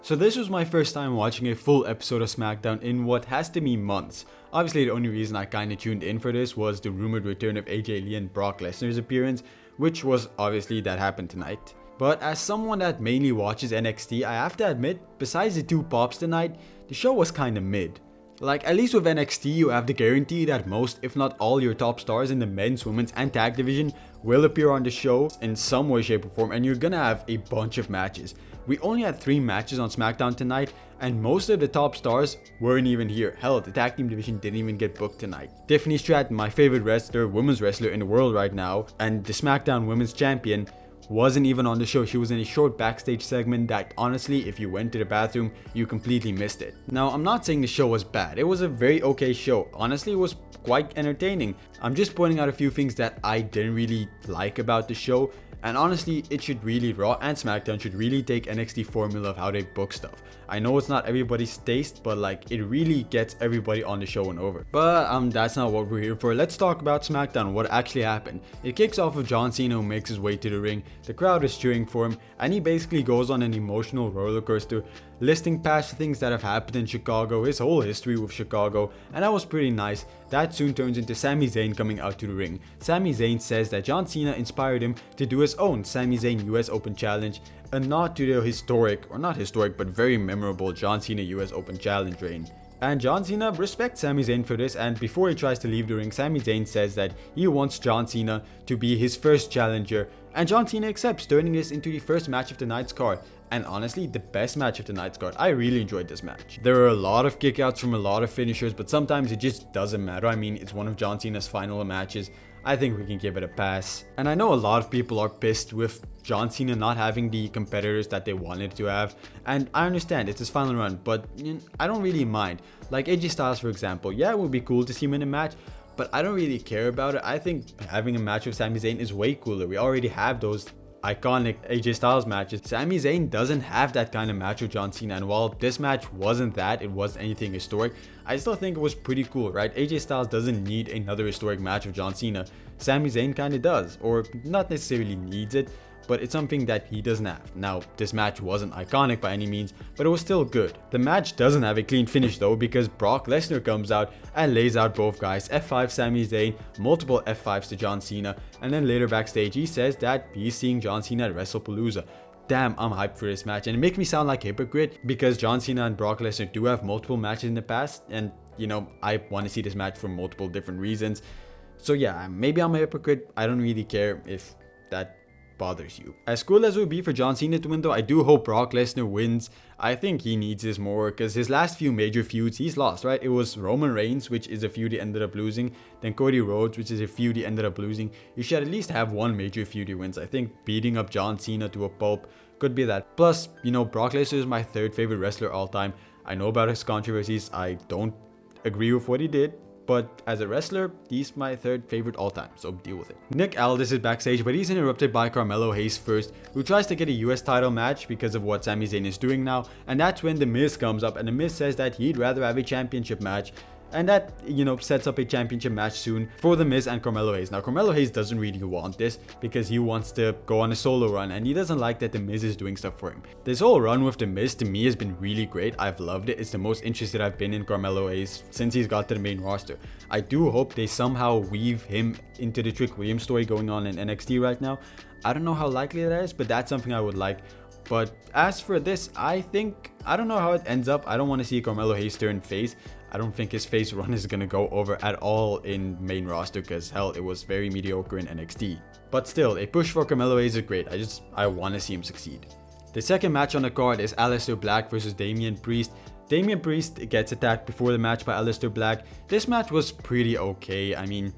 So this was my first time watching a full episode of Smackdown in what has to be months. Obviously the only reason I kinda tuned in for this was the rumored return of AJ Lee and Brock Lesnar's appearance, which was obviously that happened tonight. But as someone that mainly watches NXT, I have to admit, besides the two pops tonight, the show was kinda mid. Like, at least with NXT, you have the guarantee that most, if not all, your top stars in the men's, women's, and tag division will appear on the show in some way, shape, or form, and you're gonna have a bunch of matches. We only had 3 matches on SmackDown tonight, and most of the top stars weren't even here. Hell, the tag team division didn't even get booked tonight. Tiffany Stratton, my favorite wrestler, women's wrestler in the world right now, and the SmackDown Women's Champion, wasn't even on the show. She was in a short backstage segment that honestly, if you went to the bathroom, you completely missed it. Now, I'm not saying the show was bad. It was a very okay show. Honestly, it was quite entertaining. I'm just pointing out a few things that I didn't really like about the show. And honestly, it should really, Raw and SmackDown should really take NXT formula of how they book stuff. I know it's not everybody's taste, but like, it really gets everybody on the show and over. But that's not what we're here for. Let's talk about SmackDown, what actually happened. It kicks off with John Cena, who makes his way to the ring. The crowd is cheering for him, and he basically goes on an emotional roller coaster, listing past things that have happened in Chicago, his whole history with Chicago, and that was pretty nice. That soon turns into Sami Zayn coming out to the ring. Sami Zayn says that John Cena inspired him to do his own Sami Zayn US Open Challenge, a nod to the historic, or not historic, but very memorable John Cena US Open Challenge reign. And John Cena respects Sami Zayn for this, and before he tries to leave the ring, Sami Zayn says that he wants John Cena to be his first challenger, and John Cena accepts, turning this into the first match of the night's card. And honestly, the best match of the night's card. I really enjoyed this match. There are a lot of kickouts from a lot of finishers, but sometimes it just doesn't matter. I mean, it's one of John Cena's final matches. I think we can give it a pass. And I know a lot of people are pissed with John Cena not having the competitors that they wanted to have. And I understand, it's his final run, but I don't really mind. Like AJ Styles, for example. Yeah, it would be cool to see him in a match, but I don't really care about it. I think having a match with Sami Zayn is way cooler. We already have those iconic AJ Styles matches. Sami Zayn doesn't have that kind of match with John Cena, and while this match wasn't that, it wasn't anything historic, I still think it was pretty cool, right? AJ Styles doesn't need another historic match with John Cena. Sami Zayn kinda does, or not necessarily needs it, but it's something that he doesn't have. Now, this match wasn't iconic by any means, but it was still good. The match doesn't have a clean finish though, because Brock Lesnar comes out and lays out both guys, F5 Sami Zayn, multiple F5s to John Cena, and then later backstage he says that he's seeing John Cena at WrestlePalooza. Damn, I'm hyped for this match, and it makes me sound like a hypocrite because John Cena and Brock Lesnar do have multiple matches in the past, and you know, I want to see this match for multiple different reasons. So yeah, maybe I'm a hypocrite. I don't really care if that bothers you. As cool as it would be for John Cena to win though, I do hope Brock Lesnar wins. I think he needs this more because his last few major feuds he's lost, right? It was Roman Reigns, which is a feud he ended up losing, then Cody Rhodes, which is a feud he ended up losing. You should at least have one major feud he wins. I think beating up John Cena to a pulp could be that. Plus, you know, Brock Lesnar is my 3rd favorite wrestler all time. I know about his controversies. I don't agree with what he did, but as a wrestler, he's my 3rd favorite all time, so deal with it. Nick Aldis is backstage, but he's interrupted by Carmelo Hayes first, who tries to get a US title match because of what Sami Zayn is doing now, and that's when The Miz comes up, and The Miz says that he'd rather have a championship match, and that, you know, sets up a championship match soon for The Miz and Carmelo Hayes. Now, Carmelo Hayes doesn't really want this because he wants to go on a solo run, and he doesn't like that The Miz is doing stuff for him. This whole run with The Miz to me has been really great. I've loved it. It's the most interested I've been in Carmelo Hayes since he's got to the main roster. I do hope they somehow weave him into the Trick Williams story going on in NXT right now. I don't know how likely that is, but that's something I would like. But as for this, I don't know how it ends up. I don't want to see Carmelo Hayes turn face. I don't think his face run is gonna go over at all in main roster because hell, it was very mediocre in NXT. But still, a push for Carmelo Hayes is great. I want to see him succeed. The second match on the card is Aleister Black versus Damian Priest. Damian Priest gets attacked before the match by Aleister Black. This match was pretty okay. I mean,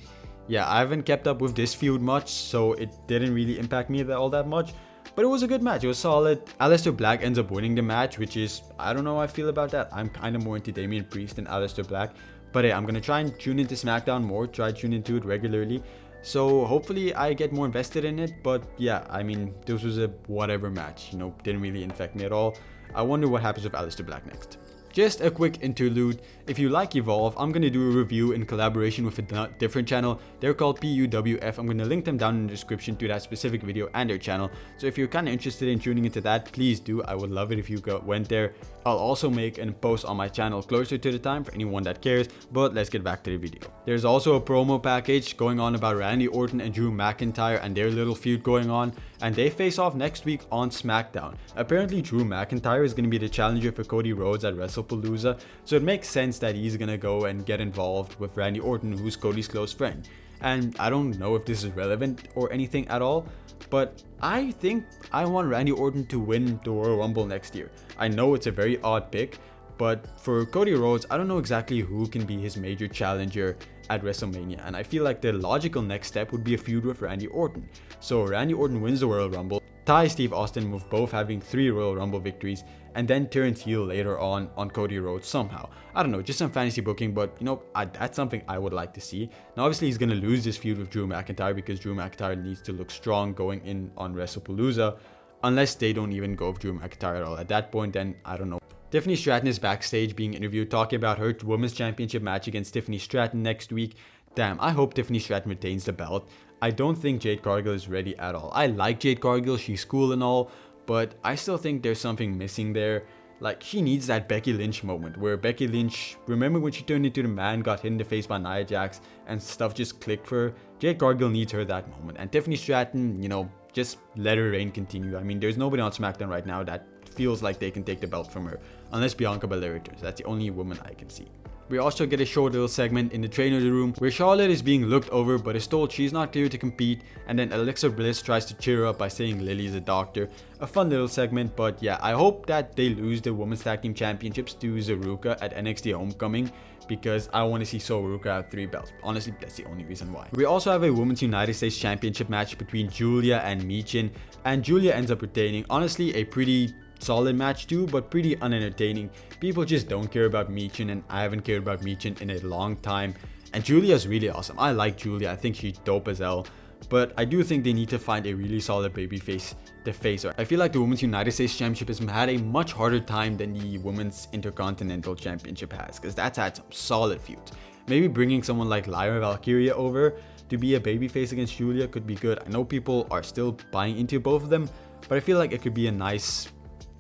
yeah, I haven't kept up with this feud much, so it didn't really impact me all that much. But it was a good match. It was solid. Aleister Black ends up winning the match, which is, I don't know how I feel about that. I'm kind of more into Damian Priest than Aleister Black. But hey, I'm going to try and tune into SmackDown more, try to tune into it regularly. So hopefully I get more invested in it. But yeah, I mean, this was a whatever match, you know, didn't really infect me at all. I wonder what happens with Aleister Black next. Just a quick interlude. If you like Evolve, I'm going to do a review in collaboration with a different channel. They're called PUWF. I'm going to link them down in the description to that specific video and their channel. So if you're kind of interested in tuning into that, please do. I would love it if you went there. I'll also make a post on my channel closer to the time for anyone that cares, but let's get back to the video. There's also a promo package going on about Randy Orton and Drew McIntyre and their little feud going on, and they face off next week on Smackdown. Apparently Drew McIntyre is going to be the challenger for Cody Rhodes at WrestlePalooza, so it makes sense that he's going to go and get involved with Randy Orton, who's Cody's close friend. And I don't know if this is relevant or anything at all, but I think I want Randy Orton to win the Royal Rumble next year. I know it's a very odd pick, but for Cody Rhodes, I don't know exactly who can be his major challenger at WrestleMania, and I feel like the logical next step would be a feud with Randy Orton. So Randy Orton wins the Royal Rumble, ties Steve Austin with both having 3 Royal Rumble victories, and then turns heel later on Cody Rhodes somehow. I don't know, just some fantasy booking, but you know, that's something I would like to see. Now obviously he's going to lose this feud with Drew McIntyre because Drew McIntyre needs to look strong going in on WrestlePalooza, unless they don't even go with Drew McIntyre at all. At that point, then I don't know. Tiffany Stratton is backstage being interviewed, talking about her Women's Championship match against Tiffany Stratton next week. Damn, I hope Tiffany Stratton retains the belt. I don't think Jade Cargill is ready at all. I like Jade Cargill, she's cool and all, but I still think there's something missing there. Like, she needs that Becky Lynch moment where Becky Lynch, remember when she turned into the man, got hit in the face by Nia Jax, and stuff just clicked for her? Jade Cargill needs her that moment. And Tiffany Stratton, you know, just let her reign continue. I mean, there's nobody on SmackDown right now that feels like they can take the belt from her, unless Bianca Belair returns. That's the only woman I can see. We also get a short little segment in the trainer's room where Charlotte is being looked over but is told she's not clear to compete, and then Alexa Bliss tries to cheer her up by saying Lily's a doctor. A fun little segment, but yeah, I hope that they lose the Women's Tag Team Championships to Zaruka at NXT Homecoming, because I want to see Zaruka have 3 belts. Honestly, that's the only reason why. We also have a Women's United States Championship match between Giulia and Michin, and Giulia ends up retaining. Honestly, a pretty solid match too, but pretty unentertaining. People just don't care about Michin, and I haven't cared about Michin in a long time. And Giulia's really awesome. I like Giulia. I think she's dope as hell. But I do think they need to find a really solid babyface to face her. I feel like the Women's United States Championship has had a much harder time than the Women's Intercontinental Championship has, because that's had some solid feuds. Maybe bringing someone like Lyra Valkyria over to be a babyface against Giulia could be good. I know people are still buying into both of them, but I feel like it could be a nice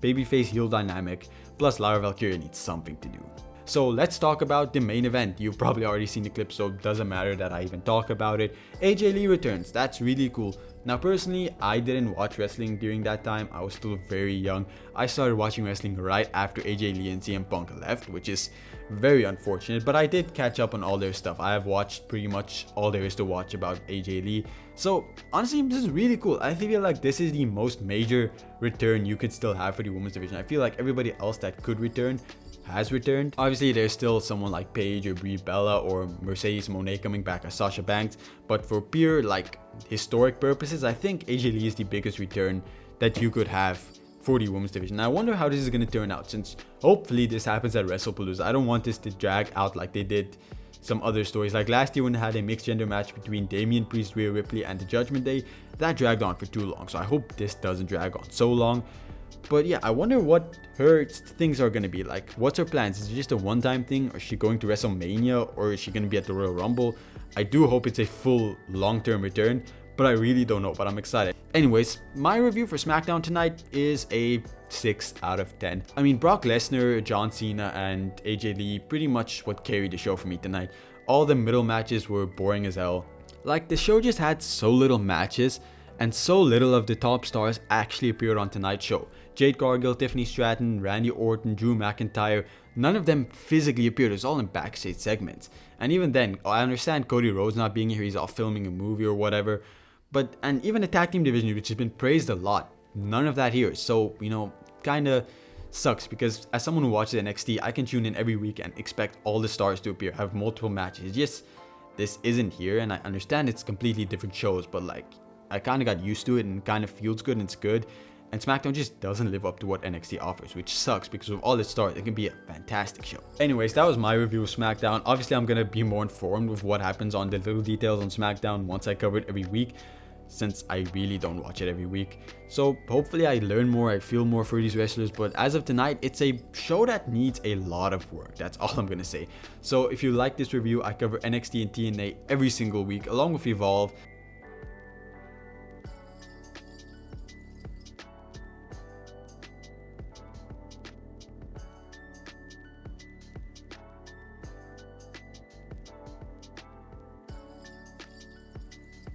babyface heel dynamic, plus Lyra Valkyria needs something to do. So let's talk about the main event. You've probably already seen the clip, so it doesn't matter that I even talk about it. AJ Lee returns. That's really cool. Now personally, I didn't watch wrestling during that time. I was still very young. I started watching wrestling right after AJ Lee and CM Punk left, which is very unfortunate, but I did catch up on all their stuff. I have watched pretty much all there is to watch about AJ Lee. So honestly, this is really cool. I feel like this is the most major return you could still have for the women's division. I feel like everybody else that could return has returned. Obviously, there's still someone like Paige or Brie Bella or Mercedes Moné coming back as Sasha Banks, but for pure like historic purposes, I think AJ Lee is the biggest return that you could have for the women's division. Now, I wonder how this is going to turn out, since hopefully this happens at WrestlePalooza. I don't want this to drag out like they did some other stories. Like last year when they had a mixed gender match between Damian Priest, Rhea Ripley, and the Judgment Day, that dragged on for too long. So I hope this doesn't drag on so long. But yeah, I wonder what her things are going to be like. What's her plans? Is it just a one-time thing? Or is she going to WrestleMania? Or is she going to be at the Royal Rumble? I do hope it's a full long-term return, but I really don't know, but I'm excited. Anyways, my review for SmackDown tonight is a 6 out of 10. I mean, Brock Lesnar, John Cena, and AJ Lee pretty much what carried the show for me tonight. All the middle matches were boring as hell. Like, the show just had so little matches, and so little of the top stars actually appeared on tonight's show. Jade Cargill, Tiffany Stratton, Randy Orton, Drew McIntyre, none of them physically appeared. It was all in backstage segments. And even then, I understand Cody Rhodes not being here, he's off filming a movie or whatever. And even the tag team division, which has been praised a lot, none of that here. So, you know, kinda sucks, because as someone who watches NXT, I can tune in every week and expect all the stars to appear, have multiple matches. It's just, this isn't here, and I understand it's completely different shows, but like, I kind of got used to it and kind of feels good and it's good. And SmackDown just doesn't live up to what NXT offers, which sucks, because with all its stars, it can be a fantastic show. Anyways, that was my review of SmackDown. Obviously, I'm going to be more informed with what happens on the little details on SmackDown once I cover it every week. since I really don't watch it every week. So hopefully I learn more, I feel more for these wrestlers, but as of tonight, it's a show that needs a lot of work. That's all I'm gonna say. So if you like this review, I cover NXT and TNA every single week along with Evolve.